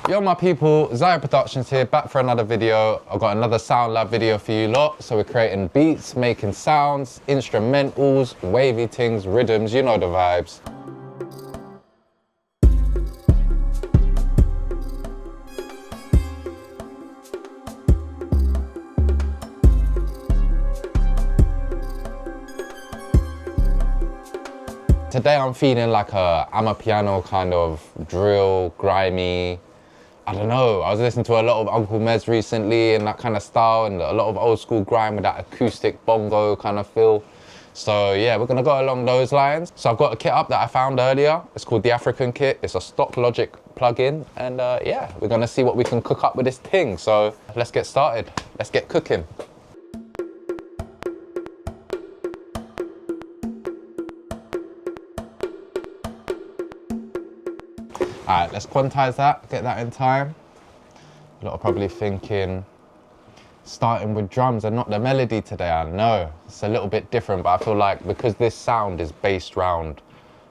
Yo my people, Ziah Productions here, back for another video. I've got another SoundLab video for you lot. So we're creating beats, making sounds, instrumentals, wavy things, rhythms, you know the vibes. Today I'm feeling like I'm a piano kind of drill, grimy. I don't know, I was listening to a lot of Uncle Mez recently and that kind of style, and a lot of old school grime with that acoustic bongo kind of feel. So yeah, we're gonna go along those lines. So I've got a kit up that I found earlier. It's called the African kit. It's a stock Logic plugin, and yeah, we're gonna see what we can cook up with this thing. So let's get started. Let's get cooking. All right, let's quantize that, get that in time. A lot are probably thinking, starting with drums and not the melody today. I know, it's a little bit different, but I feel like because this sound is based around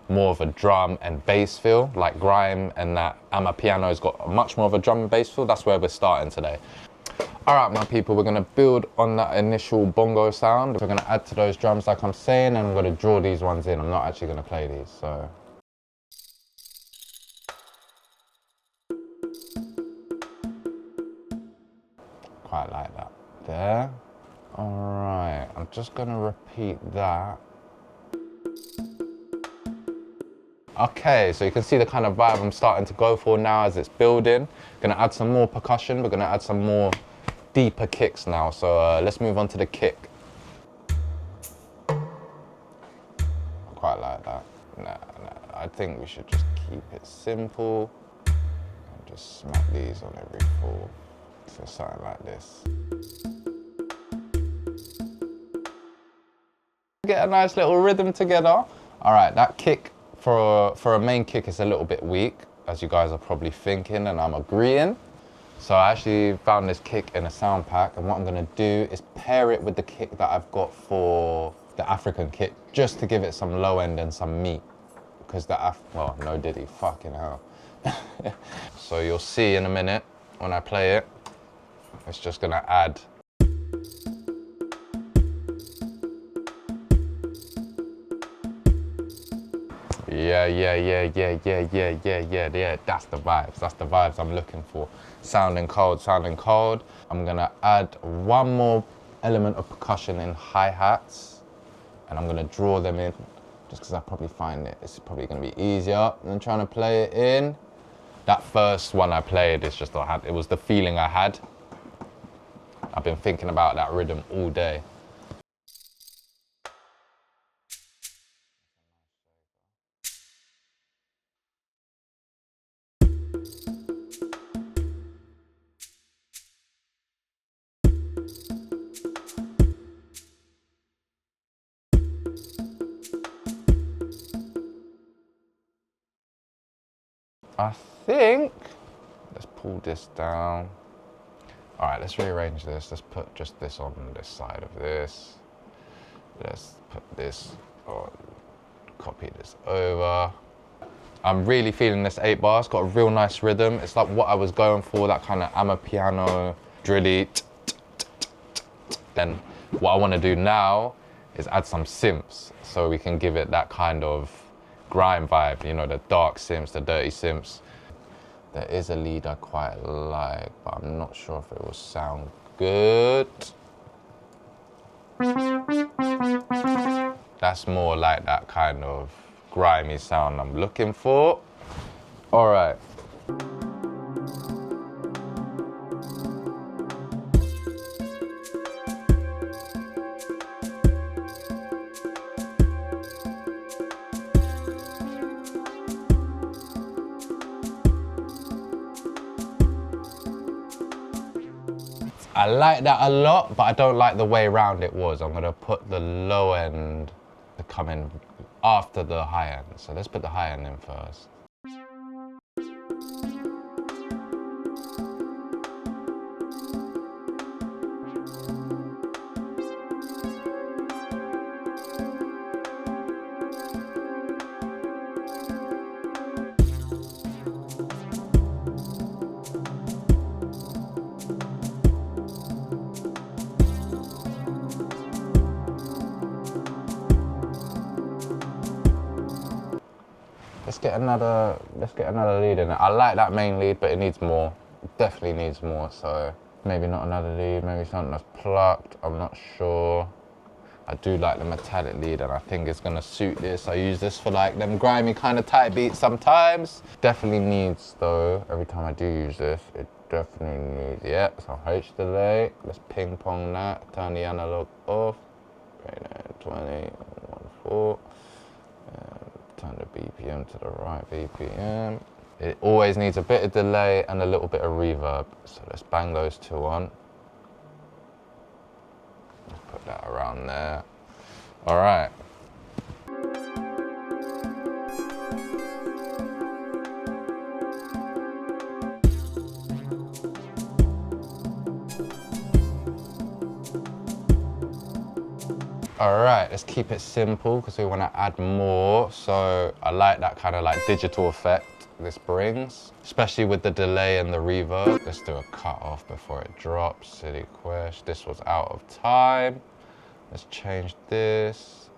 more of a drum and bass feel, like grime, and that Amapiano's got much more of a drum and bass feel, that's where we're starting today. All right, my people, we're gonna build on that initial bongo sound. We're gonna add to those drums like I'm saying, and I'm gonna draw these ones in. I'm not actually gonna play these, so. Quite like that there. All right, I'm just gonna repeat that. Okay, so you can see the kind of vibe I'm starting to go for now as it's building. Gonna add some more percussion. We're gonna add some more deeper kicks now. So let's move on to the kick. Quite like that. Nah, I think we should just keep it simple and just smack these on every fourth. So something like this. Get a nice little rhythm together. All right, that kick for a main kick is a little bit weak, as you guys are probably thinking, and I'm agreeing. So I actually found this kick in a sound pack, and what I'm gonna do is pair it with the kick that I've got for the African kit, just to give it some low end and some meat. Because well, no diddy, fucking hell. So you'll see in a minute when I play it. It's just gonna add. Yeah. That's the vibes. That's the vibes I'm looking for. Sounding cold, sounding cold. I'm gonna add one more element of percussion in hi-hats, and I'm gonna draw them in, just because I probably find it's probably gonna be easier than trying to play it in. That first one I played, it's just it was the feeling I had. I've been thinking about that rhythm all day. I think, let's pull this down. All right, let's rearrange this. Let's put just this on this side of this. Let's put this on, copy this over. I'm really feeling this 8 bar. It's got a real nice rhythm. It's like what I was going for, that kind of Amapiano, drilly. Then what I want to do now is add some synths so we can give it that kind of grime vibe, you know, the dark synths, the dirty synths. There is a lead I quite like, but I'm not sure if it will sound good. That's more like that kind of grimy sound I'm looking for. All right. I like that a lot, but I don't like the way round it was. I'm gonna put the low end to come in after the high end. So let's put the high end in first. let's get another lead in it. I like that main lead, but it needs more. It definitely needs more. So maybe not another lead, maybe something that's plucked. I'm not sure. I do like the metallic lead, and I think it's gonna suit this. I use this for like them grimy kind of tight beats sometimes. Definitely needs though, every time I do use this, it definitely needs, yeah, so H delay. Let's ping pong that, turn the analog off. 20, 1/4. Turn the BPM to the right BPM. It always needs a bit of delay and a little bit of reverb. So let's bang those two on. Put that around there. All right. All right, let's keep it simple because we want to add more. So I like that kind of like digital effect this brings, especially with the delay and the reverb. Let's do a cut off before it drops. Silly question. This was out of time. Let's change this.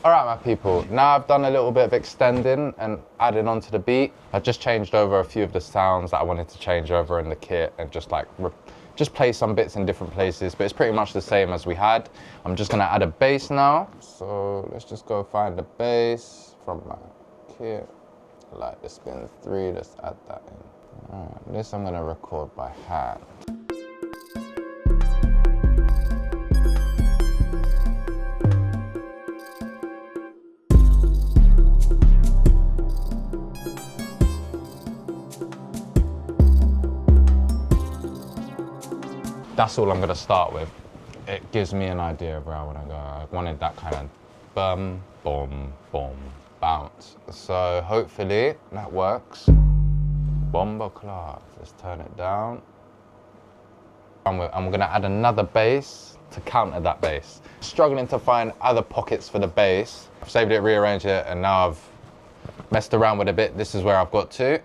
All right, my people, now I've done a little bit of extending and adding onto the beat. I've just changed over a few of the sounds that I wanted to change over in the kit and just like, just play some bits in different places, but it's pretty much the same as we had. I'm just gonna add a bass now. So let's just go find the bass from my kit. I like the spin 3, let's add that in. All right, this I'm gonna record by hand. That's all I'm gonna start with. It gives me an idea of where I wanna go. I wanted that kind of bum, boom, boom, bounce. So hopefully that works. Bomba class, let's turn it down. I'm gonna add another bass to counter that bass. Struggling to find other pockets for the bass. I've saved it, rearranged it, and now I've messed around with it a bit. This is where I've got to.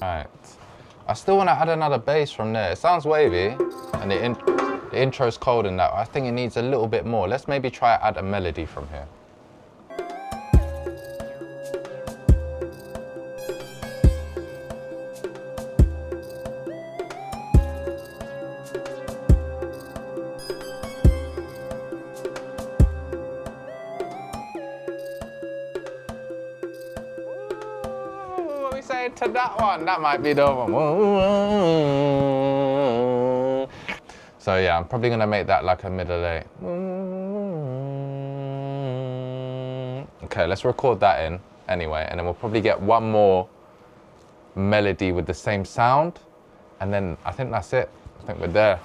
Right, I still want to add another bass from there. It sounds wavy, and the intro's cold in that. I think it needs a little bit more. Let's maybe try add a melody from here. Say to that one, that might be the one. So yeah, I'm probably gonna make that like a middle A. Okay, let's record that in anyway, and then we'll probably get one more melody with the same sound, and then I think that's it. I think we're there.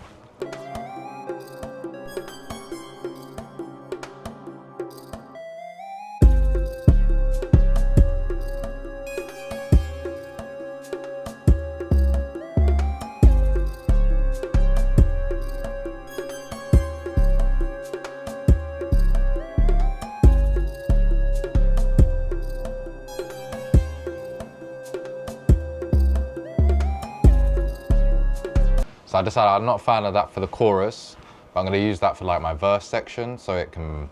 So I decided I'm not a fan of that for the chorus, but I'm going to use that for like my verse section, so it can,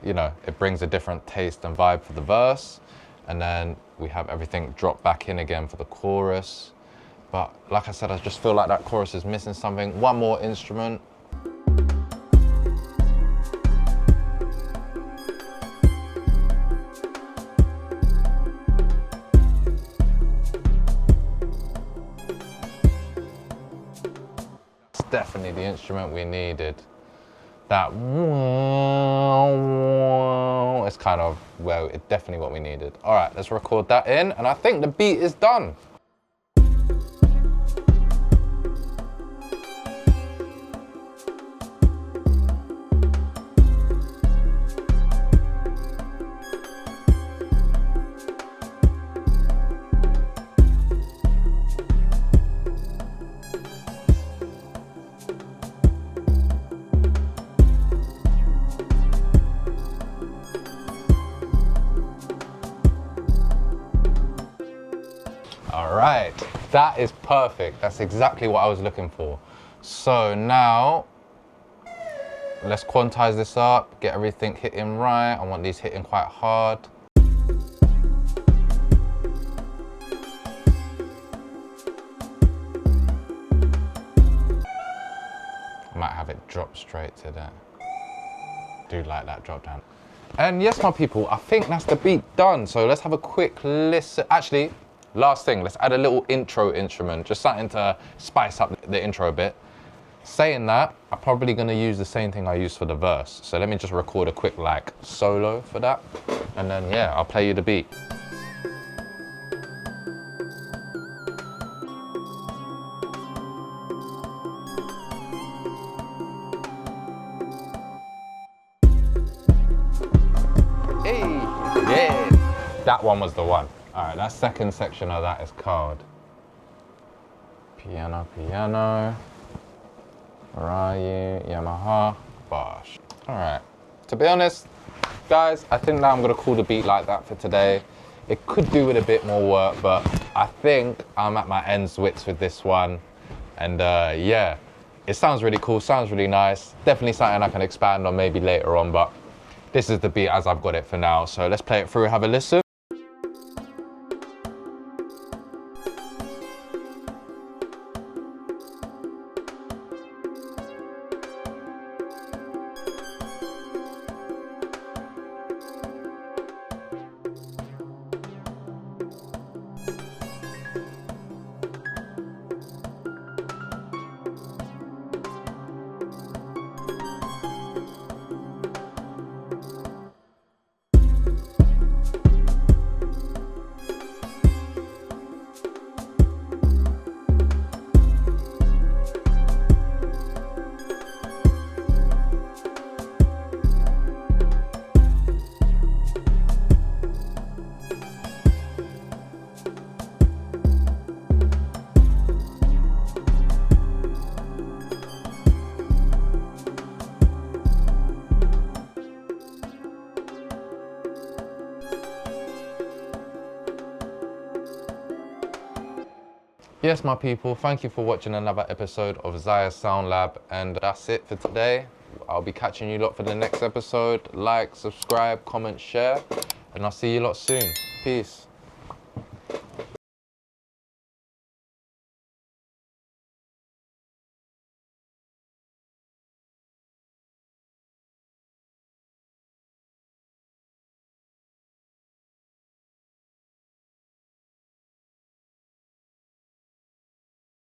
you know, it brings a different taste and vibe for the verse. And then we have everything drop back in again for the chorus. But like I said, I just feel like that chorus is missing something. One more instrument. Definitely the instrument we needed. That it's kind of, well, it's definitely what we needed. All right, let's record that in, and I think the beat is done. All right, that is perfect. That's exactly what I was looking for. So now, let's quantize this up, get everything hitting right. I want these hitting quite hard. I might have it drop straight to there. Do like that drop down. And yes, my people, I think that's the beat done. So let's have a quick listen. Actually, last thing, let's add a little intro instrument, just something to spice up the intro a bit. Saying that, I'm probably gonna use the same thing I used for the verse. So let me just record a quick like solo for that. And then yeah, I'll play you the beat. Hey, yeah, that one was the one. All right, that second section of that is called Piano, Piano, where are you, Yamaha, Bosh. All right, to be honest, guys, I think now I'm gonna call the beat like that for today. It could do with a bit more work, but I think I'm at my end's wits with this one. And yeah, it sounds really cool, sounds really nice. Definitely something I can expand on maybe later on, but this is the beat as I've got it for now. So let's play it through, have a listen. Yes, my people, thank you for watching another episode of Ziah SoundLab, and that's it for today. I'll be catching you lot for the next episode. Like, subscribe, comment, share, and I'll see you lot soon. Peace.